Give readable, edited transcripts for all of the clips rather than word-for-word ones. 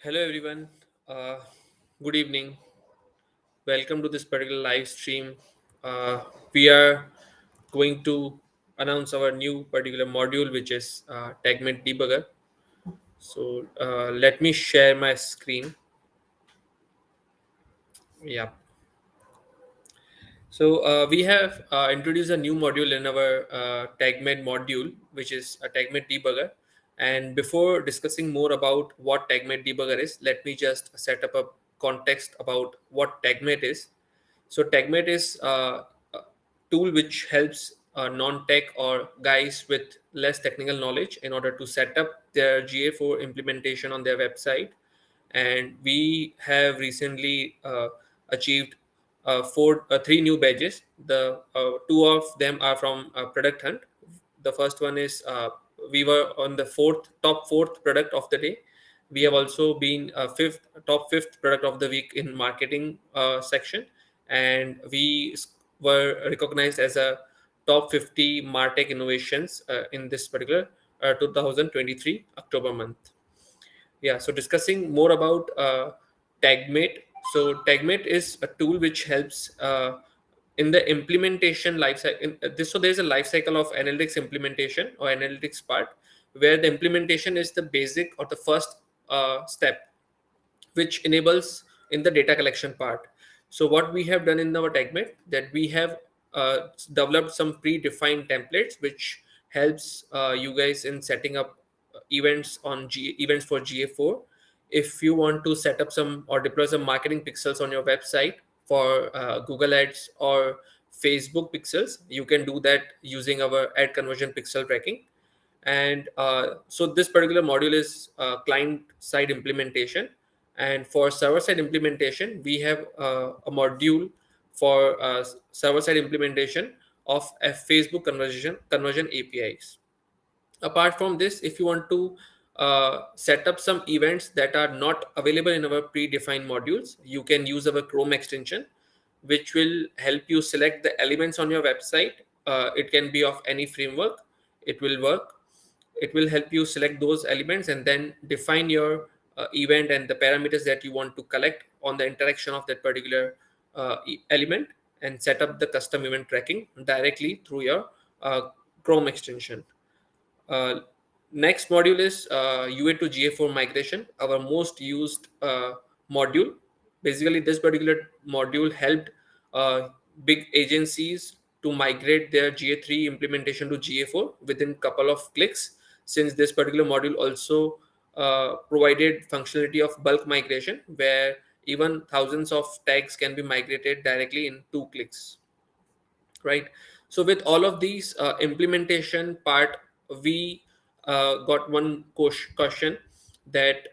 Hello, everyone. Uh, Good evening. Welcome to this particular live stream. We are going to announce our new particular module, which is Tagmate Debugger. So let me share my screen. Yeah. So we have introduced a new module in our Tagmate module, which is a Tagmate Debugger. And before discussing more about what Tagmate Debugger is, let me just set up a context about what Tagmate is. So Tagmate is a tool which helps non-tech or guys with less technical knowledge in order to set up their GA4 implementation on their website. And we have recently achieved three new badges. The two of them are from Product Hunt. The first one is we were on the top fourth product of the day. We have also been top fifth product of the week in marketing section, and were recognized as a top 50 martech innovations in this particular 2023 October month. Yeah, so discussing more about Tagmate. So Tagmate is a tool which helps in the implementation life cycle. So there's a life cycle of analytics implementation or analytics part, where the implementation is the basic or the first step, which enables in the data collection part. So what we have done in our Tagmate, that we have developed some predefined templates which helps you guys in setting up events for GA4. If you want to set up some or deploy some marketing pixels on your website for Google Ads or Facebook pixels, you can do that using our ad conversion pixel tracking. And so this particular module is client side implementation, and for server side implementation we have a module for server side implementation of a Facebook conversion APIs. Apart from this, if you want to set up some events that are not available in our predefined modules, you can use our Chrome extension, which will help you select the elements on your website. It can be of any framework. It will work. It will help you select those elements and then define your event and the parameters that you want to collect on the interaction of that particular element, and set up the custom event tracking directly through your Chrome extension. uh, Next module is UA to GA4 migration, our most used module. Basically, this particular module helped uh, big agencies to migrate their GA3 implementation to GA4 within couple of clicks, since this particular module also provided functionality of bulk migration, where even thousands of tags can be migrated directly in 2 clicks, right? So with all of these implementation part, we got one question that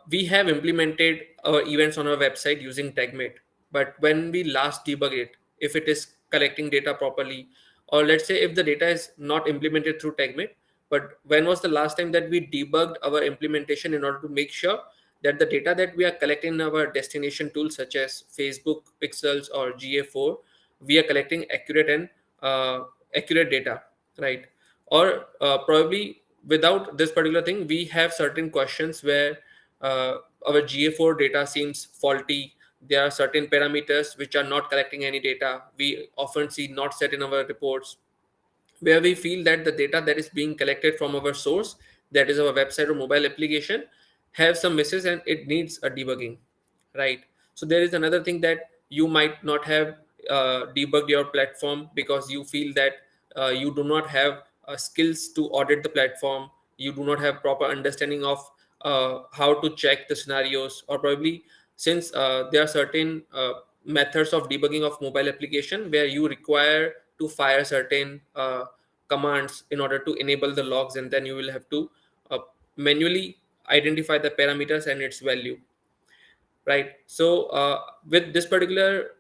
we have implemented our events on our website using Tagmate, but when we last debug it, if it is collecting data properly, or let's say if the data is not implemented through Tagmate, but when was the last time that we debugged our implementation in order to make sure that the data that we are collecting in our destination tools such as Facebook pixels or GA4, we are collecting accurate data, right? Or probably without this particular thing, we have certain questions where uh, our GA4 data seems faulty. There are certain parameters which are not collecting any data. We often see not set in our reports, where we feel that the data that is being collected from our source, that is our website or mobile application, have some misses and it needs a debugging, right? So there is another thing that you might not have debugged your platform because you feel that you do not have skills to audit the platform. You do not have proper understanding of how to check the scenarios, or probably since there are certain methods of debugging of mobile application where you require to fire certain commands in order to enable the logs, and then you will have to manually identify the parameters and its value, right? So with this particular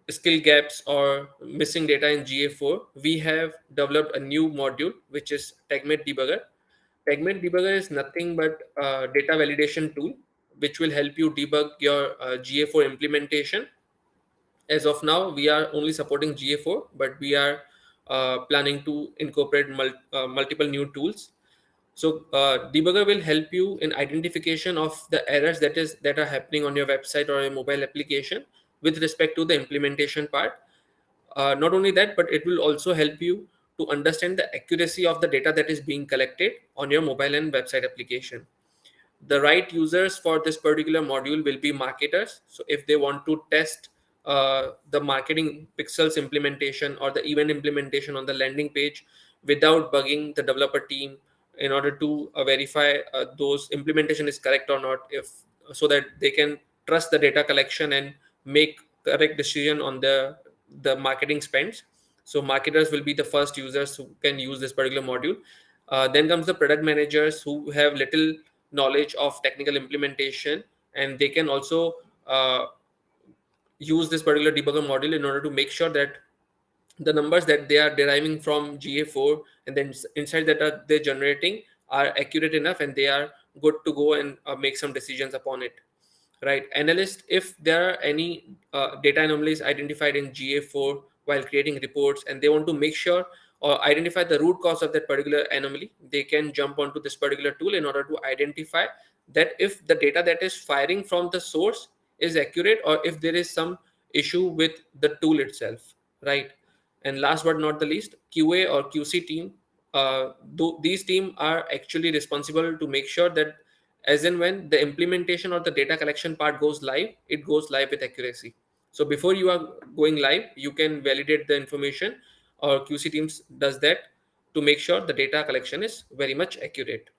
skill gaps or missing data in GA4, we have developed a new module which is Tagmate Debugger. Tagmate Debugger is nothing but a data validation tool which will help you debug your GA4 implementation. As of now, we are only supporting GA4, but we are planning to incorporate multiple new tools. So debugger will help you in identification of the errors that are happening on your website or your mobile application with respect to the implementation part. Not only that, but it will also help you to understand the accuracy of the data that is being collected on your mobile and website application. The right users for this particular module will be marketers. So if they want to test the marketing pixels implementation or the event implementation on the landing page without bugging the developer team, in order to verify those implementation is correct or not, if so that they can trust the data collection and make correct decision on the marketing spends. So marketers will be the first users who can use this particular module. Then comes the product managers who have little knowledge of technical implementation, and they can also use this particular debugger module in order to make sure that the numbers that they are deriving from GA4 and then inside that are they're generating are accurate enough and they are good to go and make some decisions upon it. Right, analyst, if there are any data anomalies identified in GA4 while creating reports and they want to make sure or identify the root cause of that particular anomaly, they can jump onto this particular tool in order to identify that if the data that is firing from the source is accurate or if there is some issue with the tool itself. Right, and last but not the least, QA or QC team. These team are actually responsible to make sure that as in when the implementation or the data collection part goes live, it goes live with accuracy. So before you are going live, you can validate the information, or QC teams does that to make sure the data collection is very much accurate.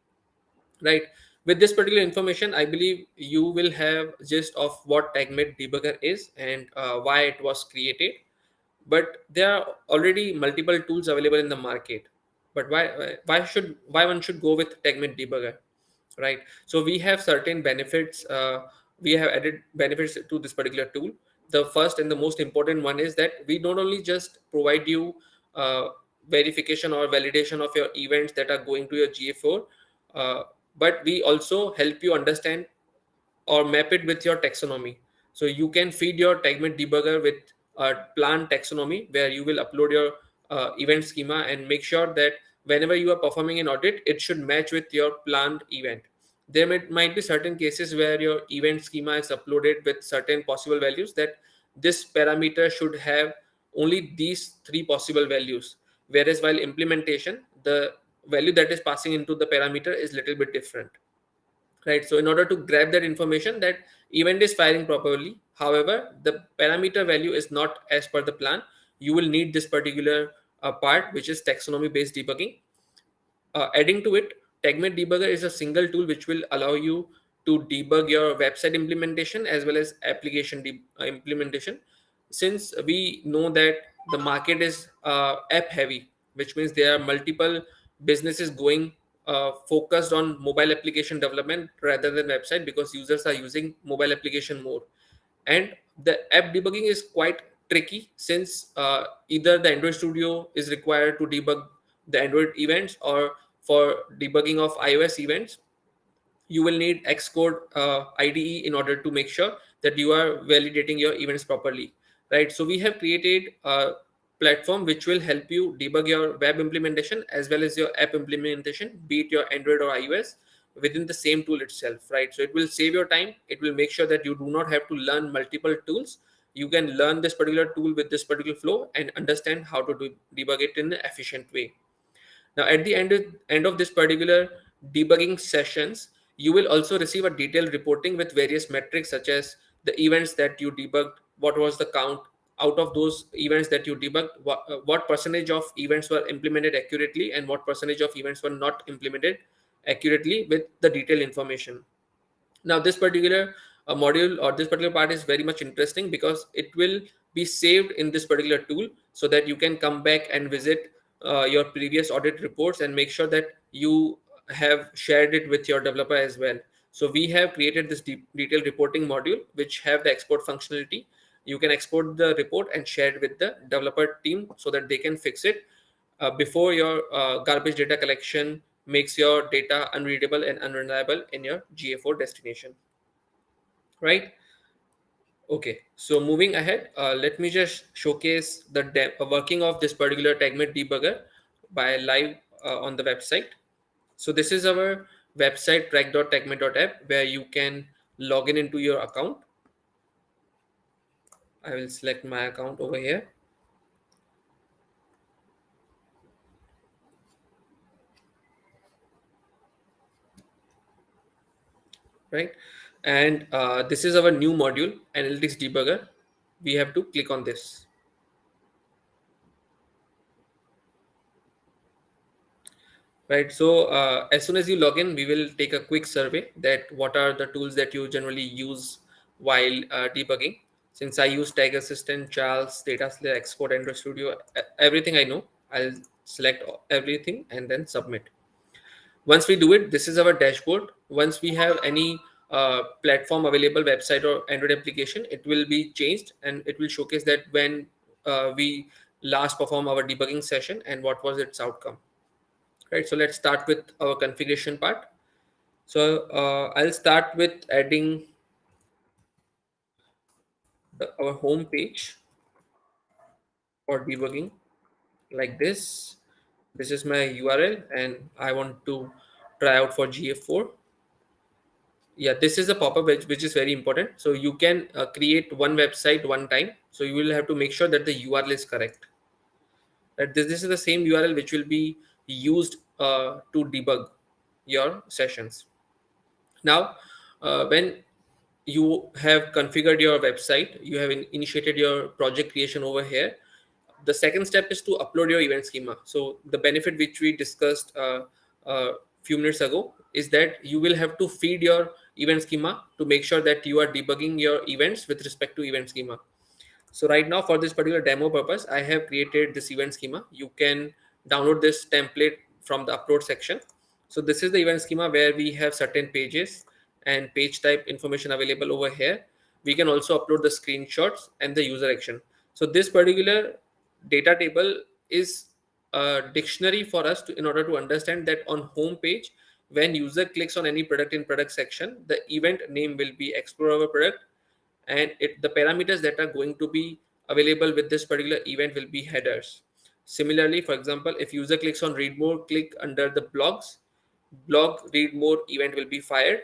Right, with this particular information, I believe you will have gist of what Tagmate Debugger is and why it was created. But there are already multiple tools available in the market. But why one should go with Tagmate Debugger? Right, so we have certain benefits. We have added benefits to this particular tool. The first and the most important one is that we not only just provide you verification or validation of your events that are going to your GA4, uh, but we also help you understand or map it with your taxonomy. So you can feed your Tagmate debugger with a plant taxonomy where you will upload your event schema and make sure that whenever you are performing an audit, it should match with your planned event. There might be certain cases where your event schema is uploaded with certain possible values, that this parameter should have only these three possible values, whereas while implementation, the value that is passing into the parameter is little bit different. Right, so in order to grab that information that event is firing properly, however the parameter value is not as per the plan, you will need this particular part, which is taxonomy based debugging. Adding to it, Tagmate Debugger is a single tool which will allow you to debug your website implementation as well as application implementation. Since we know that the market is app heavy, which means there are multiple businesses going focused on mobile application development rather than website, because users are using mobile application more. And the app debugging is quite tricky, since either the Android Studio is required to debug the Android events, or for debugging of iOS events you will need Xcode IDE in order to make sure that you are validating your events properly. Right, so we have created a platform which will help you debug your web implementation as well as your app implementation, be it your Android or iOS, within the same tool itself. Right, so it will save your time. It will make sure that you do not have to learn multiple tools. You can learn this particular tool with this particular flow and understand how to debug it in an efficient way. Now, at the end of this particular debugging sessions, you will also receive a detailed reporting with various metrics such as the events that you debugged, what was the count out of those events that you debugged, what percentage of events were implemented accurately and what percentage of events were not implemented accurately, with the detailed information. Now this particular module or this particular part is very much interesting because it will be saved in this particular tool, so that you can come back and visit your previous audit reports and make sure that you have shared it with your developer as well. So we have created this detailed reporting module which have the export functionality. You can export the report and share it with the developer team so that they can fix it before your garbage data collection makes your data unreadable and unreliable in your GA4 destination. Right, okay, so moving ahead, let me just showcase the working of this particular Tagmate debugger by live on the website. So this is our website track.tagmate.app where you can log in into your account. I will select my account over here. Right, and this is our new module, Analytics Debugger. We have to click on this. Right, so as soon as you log in, we will take a quick survey that what are the tools that you generally use while debugging. Since I use Tag Assistant, Charles, Data Slayer, Xcode, Android Studio, everything I know, I'll select everything and then submit. Once we do it, this is our dashboard. Once we have any platform available, website or Android application, it will be changed and it will showcase that when we last perform our debugging session and what was its outcome. Right, so let's start with our configuration part. So I'll start with adding our home page for debugging like this. This is my URL and I want to try out for GF4. Yeah, this is a pop-up which is very important. So you can create one website one time. So you will have to make sure that the URL is correct. That this is the same URL which will be used to debug your sessions. Now, when you have configured your website, you have initiated your project creation over here. The second step is to upload your event schema. So the benefit which we discussed a few minutes ago is that you will have to feed your event schema to make sure that you are debugging your events with respect to event schema. So right now for this particular demo purpose, I have created this event schema. You can download this template from the upload section. So this is the event schema where we have certain pages and page type information available over here. We can also upload the screenshots and the user action. So this particular data table is a dictionary for us in order to understand that on home page, when user clicks on any product in product section, the event name will be explore our product, and the parameters that are going to be available with this particular event will be headers. Similarly, for example, if user clicks on read more, click under the blog read more event will be fired.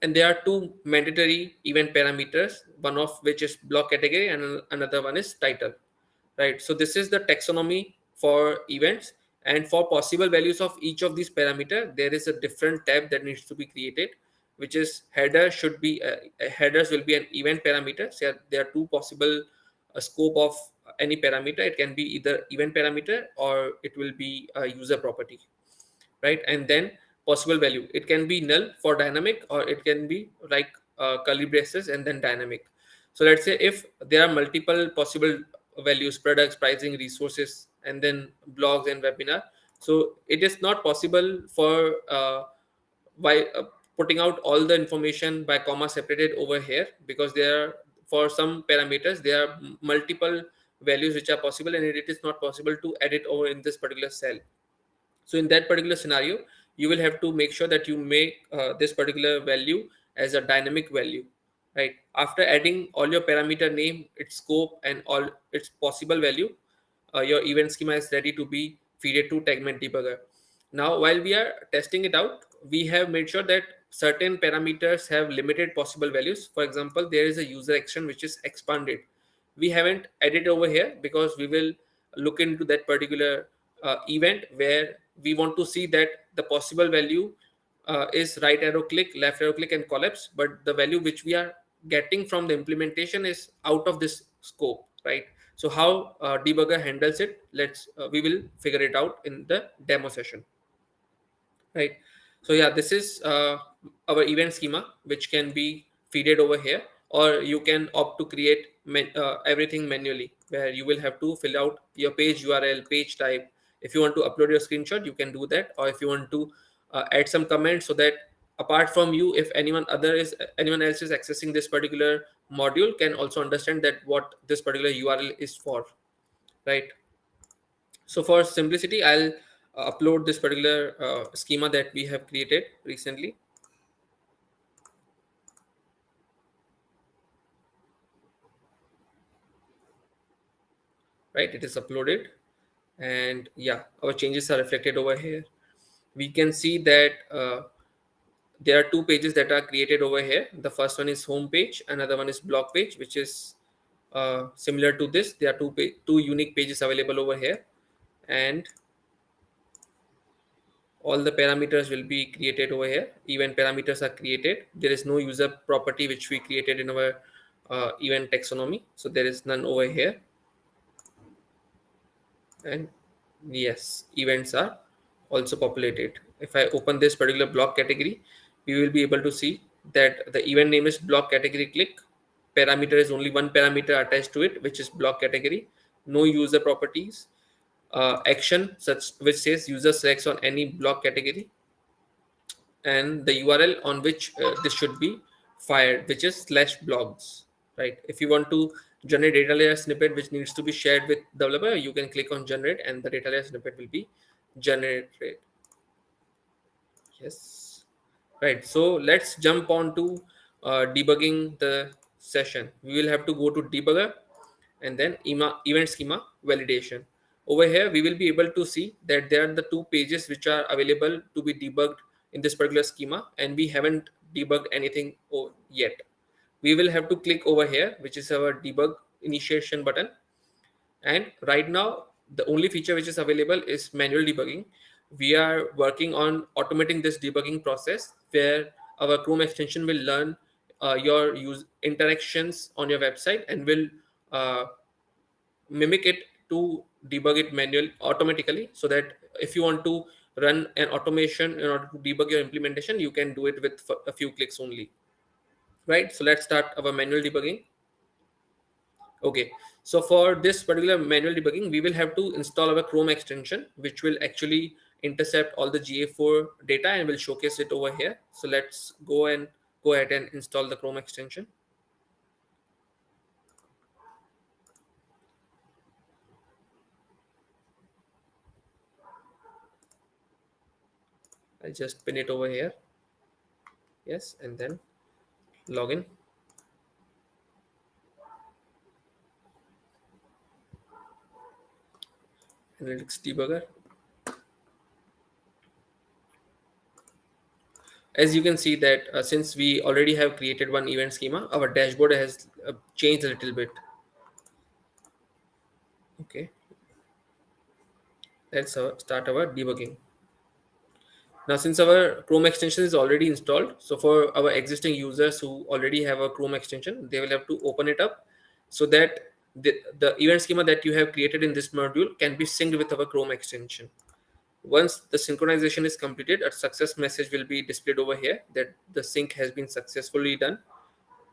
And there are two mandatory event parameters, one of which is blog category and another one is title. Right, so this is the taxonomy for events, and for possible values of each of these parameter, there is a different tab that needs to be created, which is header should be headers will be an event parameter. So there are two possible scope of any parameter. It can be either event parameter or it will be a user property. Right, and then possible value, it can be null for dynamic or it can be like curly braces and then dynamic. So let's say if there are multiple possible values, products, pricing, resources, and then blogs and webinar, so it is not possible for by putting out all the information by comma separated over here, because there are, for some parameters there are multiple values which are possible and it is not possible to edit over in this particular cell. So in that particular scenario, you will have to make sure that you make this particular value as a dynamic value. Right, after adding all your parameter name, its scope, and all its possible value, your event schema is ready to be fed to Tagmate Debugger. Now, while we are testing it out, we have made sure that certain parameters have limited possible values. For example, there is a user action which is expanded. We haven't added over here because we will look into that particular event where we want to see that the possible value is right arrow click, left arrow click, and collapse, but the value which we are getting from the implementation is out of this scope. Right, so how debugger handles it, let's we will figure it out in the demo session. Right, so yeah, this is our event schema which can be feeded over here, or you can opt to create everything manually, where you will have to fill out your page URL, page type. If you want to upload your screenshot, you can do that, or if you want to add some comments so that apart from you, if anyone else is accessing this particular module, can also understand that what this particular URL is for. Right, so for simplicity, I'll upload this particular schema that we have created recently. Right, it is uploaded, and yeah, our changes are reflected over here. we can see that there are two pages that are created over here. The first one is home page, another one is blog page, which is similar to this. There are two unique pages available over here, and all the parameters will be created over here. Event parameters are created. There is no user property which we created in our event taxonomy, so there is none over here. And yes, events are also populated. If I open this particular block category, we will be able to see that the event name is block category click. Parameter is only one parameter attached to it, which is block category. No user properties. Action such which says user selects on any block category, and the URL on which this should be fired, which is /blogs. Right. If you want to generate data layer snippet which needs to be shared with developer, you can click on generate, and the data layer snippet will be generated. Yes. Right. So let's jump on to debugging the session. We will have to go to debugger and then event schema validation. Over here, we will be able to see that there are the two pages which are available to be debugged in this particular schema, and we haven't debugged anything yet. We will have to click over here, which is our debug initiation button. And right now, the only feature which is available is manual debugging. We are working on automating this debugging process where our Chrome extension will learn your interactions on your website and will uh, mimic it to debug it manually automatically, so that if you want to run an automation in order to debug your implementation, you can do it with a few clicks only. Right. So let's start our manual debugging. Okay, so for this particular manual debugging, we will have to install our Chrome extension, which will actually intercept all the GA4 data and will showcase it over here. So let's go ahead and install the Chrome extension. I'll just pin it over here. Yes, and then login. Analytics Debugger. As you can see that since we already have created one event schema, our dashboard has changed a little bit. Okay, let's start our debugging. Now, since our Chrome extension is already installed, so for our existing users who already have a Chrome extension, they will have to open it up so that the event schema that you have created in this module can be synced with our Chrome extension. Once the synchronization is completed, a success message will be displayed over here that the sync has been successfully done.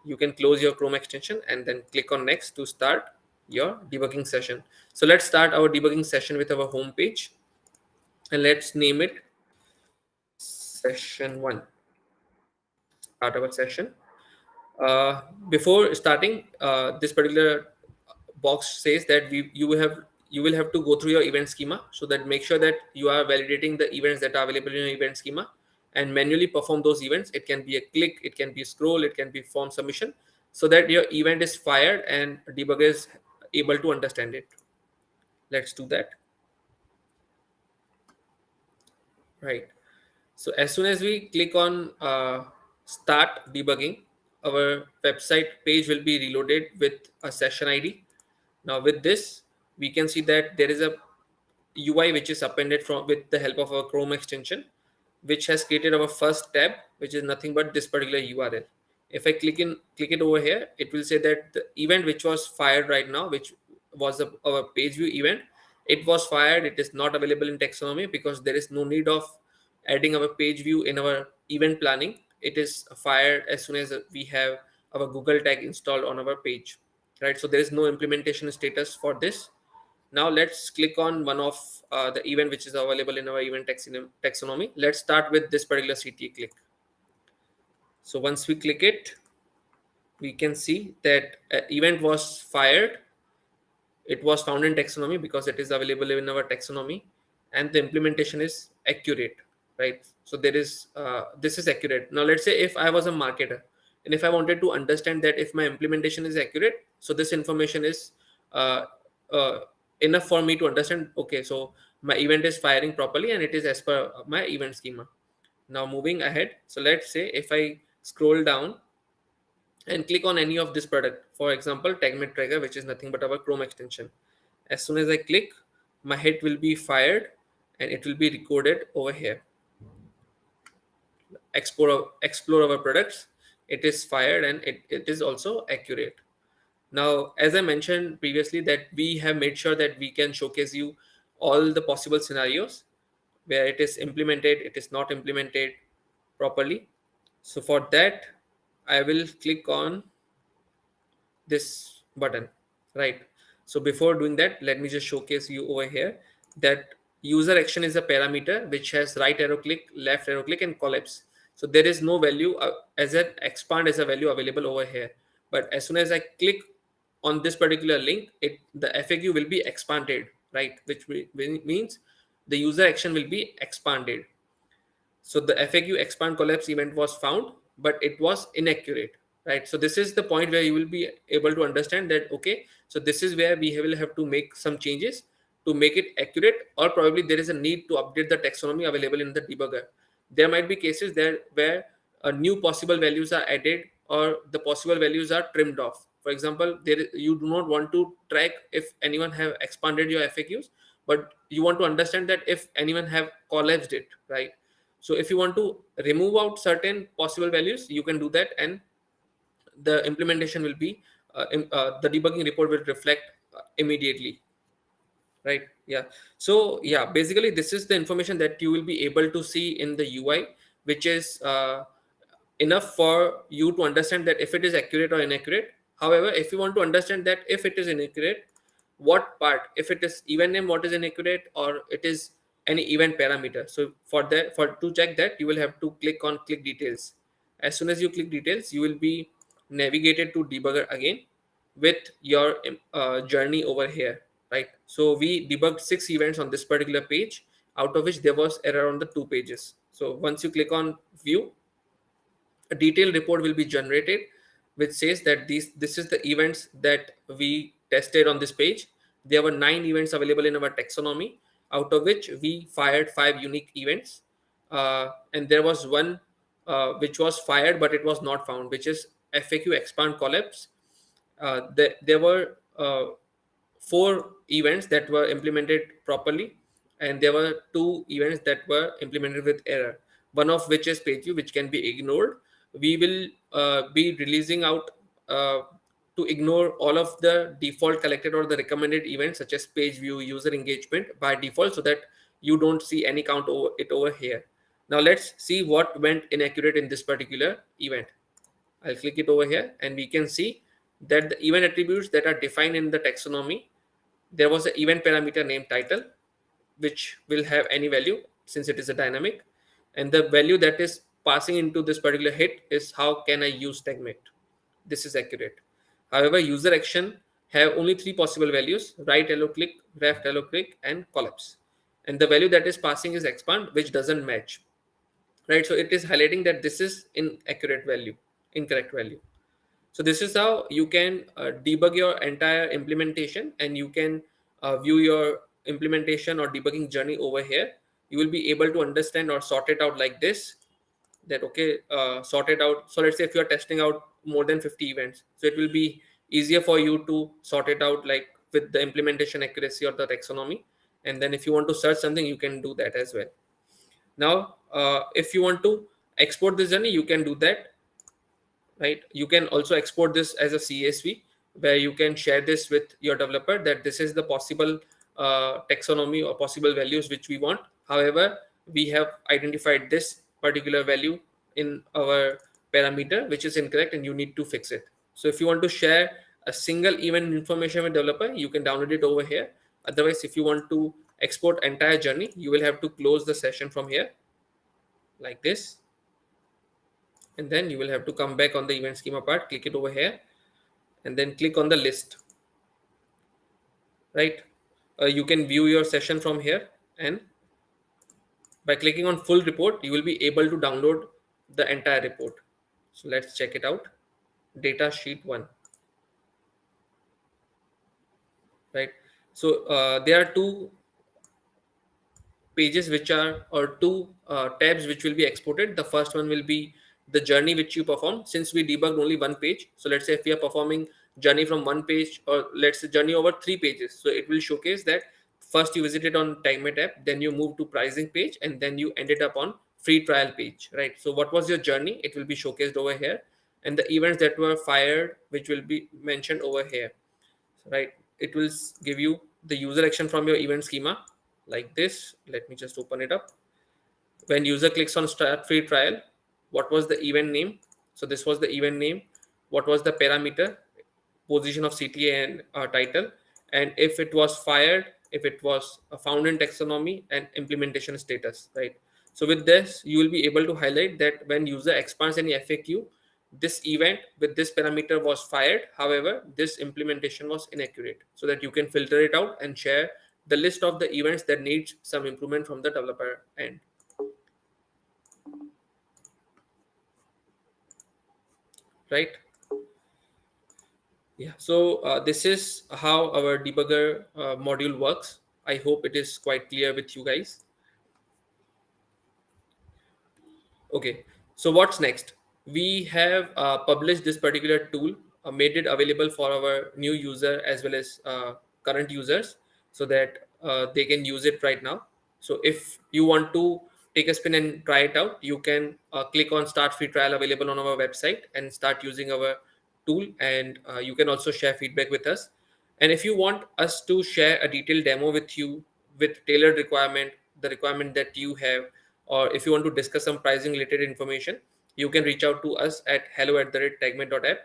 You can close your Chrome extension and then click on next to start your debugging session. So let's start our debugging session with our home page, and let's name it session 1. Start our session. Before starting, this particular box says that you will have to go through your event schema, so that make sure that you are validating the events that are available in your event schema and manually perform those events. It can be a click, it can be scroll, it can be form submission, so that your event is fired and debugger is able to understand it. Let's do that. Right. So as soon as we click on start debugging, our website page will be reloaded with a session ID. Now with this, we can see that there is a UI which is appended from with the help of our Chrome extension, which has created our first tab, which is nothing but this particular URL. If I click it over here, it will say that the event which was fired right now, which was our page view event, it was fired. It is not available in taxonomy because there is no need of adding our page view in our event planning. It is fired as soon as we have our Google tag installed on our page. Right. So there is no implementation status for this. Now let's click on one of the event which is available in our event taxonomy. Let's start with this particular CTA click. So once we click it, we can see that event was fired. It was found in taxonomy because it is available in our taxonomy, and the implementation is accurate, right? So there is this is accurate. Now let's say if I was a marketer and if I wanted to understand that if my implementation is accurate, so this information is uh, enough for me to understand, okay, so my event is firing properly and it is as per my event schema. Now moving ahead, so let's say if I scroll down and click on any of this product, for example Tagmate Tracker, which is nothing but our Chrome extension. As soon as I click, my hit will be fired and it will be recorded over here. Explore our products, it is fired and it is also accurate. Now, as I mentioned previously, that we have made sure that we can showcase you all the possible scenarios where it is implemented, it is not implemented properly. So for that, I will click on this button, right? So before doing that, let me just showcase you over here that user action is a parameter which has right arrow click, left arrow click, and collapse. So there is no value as an expand as a value available over here. But as soon as I click on this particular link, the FAQ will be expanded, right? Which means the user action will be expanded. So the FAQ expand collapse event was found, but it was inaccurate, right? So this is the point where you will be able to understand that, okay, so this is where we will have to make some changes to make it accurate, or probably there is a need to update the taxonomy available in the debugger. There might be cases there where new possible values are added or the possible values are trimmed off. For example, you do not want to track if anyone have expanded your FAQs, but you want to understand that if anyone have collapsed it, right? So if you want to remove out certain possible values, you can do that, and the implementation will be the debugging report will reflect immediately, right? Yeah. So yeah, basically this is the information that you will be able to see in the UI, which is enough for you to understand that if it is accurate or inaccurate. However, if you want to understand that if it is inaccurate, what part, if it is event name, what is inaccurate, or it is any event parameter. So for that, for to check that, you will have to click on click details. As soon as you click details, you will be navigated to debugger again with your journey over here, right? So we debugged 6 events on this particular page, out of which there was error on the 2 pages. So once you click on view, a detailed report will be generated which says that this is the events that we tested on this page. There were 9 events available in our taxonomy, out of which we fired 5 unique events, and there was one which was fired but it was not found, which is FAQ expand collapse. There were 4 events that were implemented properly, and there were 2 events that were implemented with error, one of which is page view, which can be ignored. We will be releasing out to ignore all of the default collected or the recommended events such as page view, user engagement by default, so that you don't see any count over here. Now let's see what went inaccurate in this particular event. I'll click it over here and we can see that the event attributes that are defined in the taxonomy, there was an event parameter named title, which will have any value since it is a dynamic, and the value that is passing into this particular hit is how can I use Tagmate. This is accurate. However, user action have only 3 possible values: right arrow click, left arrow click, and collapse. And the value that is passing is expand, which doesn't match, right? So it is highlighting that this is inaccurate value, incorrect value. So this is how you can debug your entire implementation, and you can view your implementation or debugging journey over here. You will be able to understand or sort it out like this, that okay, sort it out. So let's say if you are testing out more than 50 events, so it will be easier for you to sort it out like with the implementation accuracy or the taxonomy. And then if you want to search something, you can do that as well. Now if you want to export this journey, you can do that, right? You can also export this as a CSV, where you can share this with your developer that this is the possible taxonomy or possible values which we want. However, we have identified this particular value in our parameter which is incorrect and you need to fix it. So if you want to share a single event information with developer, you can download it over here. Otherwise, if you want to export entire journey, you will have to close the session from here like this, and then you will have to come back on the event schema part, click it over here, and then click on the list, right? You can view your session from here, and by clicking on full report, you will be able to download the entire report. So let's check it out. Data sheet 1, right? So there are 2 pages which are, or two tabs which will be exported. The first one will be the journey which you perform. Since we debugged only one page, so let's say if we are performing journey from one page, or let's say journey over 3 pages, so it will showcase that first you visited on Tagmate app, then you move to pricing page, and then you ended up on free trial page, right? So what was your journey? It will be showcased over here, and the events that were fired, which will be mentioned over here, right? It will give you the user action from your event schema like this. Let me just open it up. When user clicks on start free trial, what was the event name? So this was the event name. What was the parameter? Position of CTA and title, and if it was fired, if it was found in taxonomy, and implementation status, right? So with this, you will be able to highlight that when user expands any FAQ, this event with this parameter was fired. However, this implementation was inaccurate, so that you can filter it out and share the list of the events that needs some improvement from the developer end, right? Yeah, so this is how our debugger module works. I hope it is quite clear with you guys. Okay, so what's next? We have published this particular tool, made it available for our new user as well as current users, so that they can use it right now. So if you want to take a spin and try it out, you can click on start free trial available on our website and start using our tool, and you can also share feedback with us. And if you want us to share a detailed demo with you with tailored requirement, the requirement that you have, or if you want to discuss some pricing related information, you can reach out to us at hello@tagmate.app.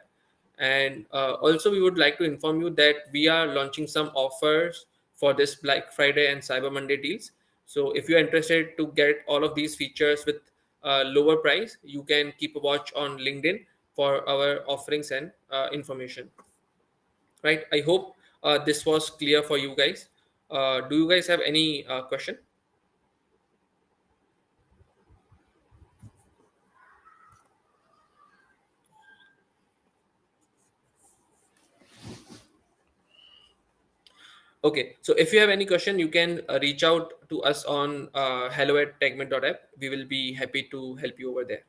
And also, we would like to inform you that we are launching some offers for this Black Friday and Cyber Monday deals. So if you're interested to get all of these features with lower price, you can keep a watch on LinkedIn for our offerings and information, right? I hope this was clear for you guys. Do you guys have any question? Okay, so if you have any question, you can reach out to us on hello@tagment.app. We will be happy to help you over there.